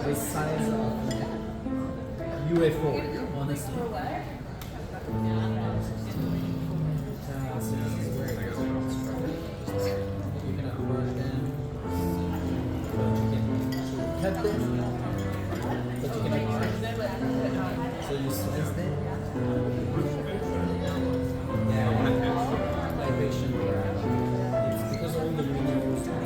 The size of UFO, honestly. So this is where you can approach them, but you can cut them, but you cannot crush them. So you slice them. Yeah, vibration. It's because all the minerals are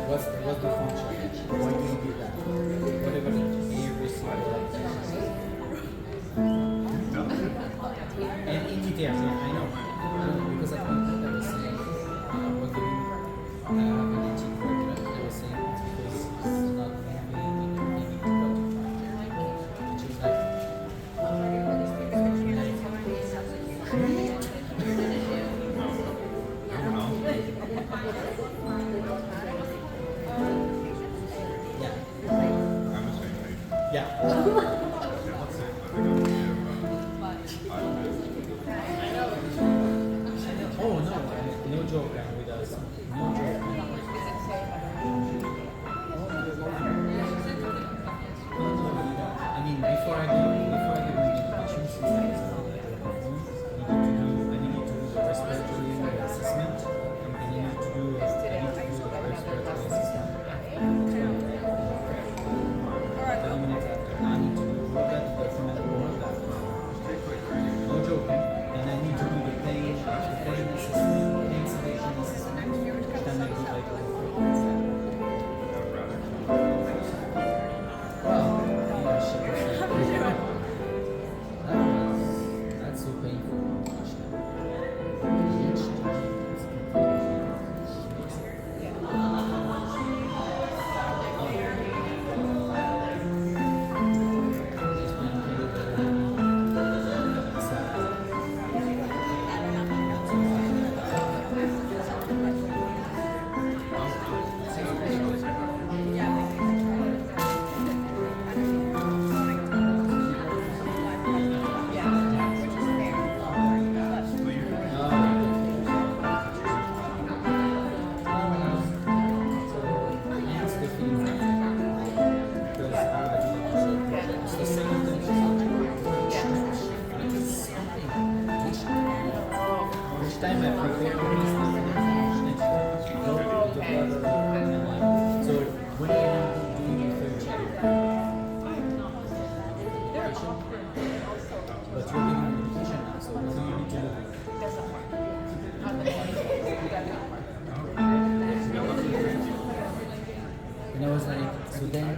what's the function? Why do you do that? Whatever every single and in details, yeah, I know. Because I think that I was saying what do you I was saying it's because it's not moving which is like yeah. Oh no, no joke with us. No joke. I mean, before I do my medication system, I need to do the respiratory assessment, and I need to do the respiratory assessment. 30 minutes after, I need to do that document all of that. No joke. And I need to do the pain assessment, pain sedation assessment, then I do like that's so painful. Time I prepare so when are you doing your third check? But you're giving medication now, so what do you need to do? And I was like, so then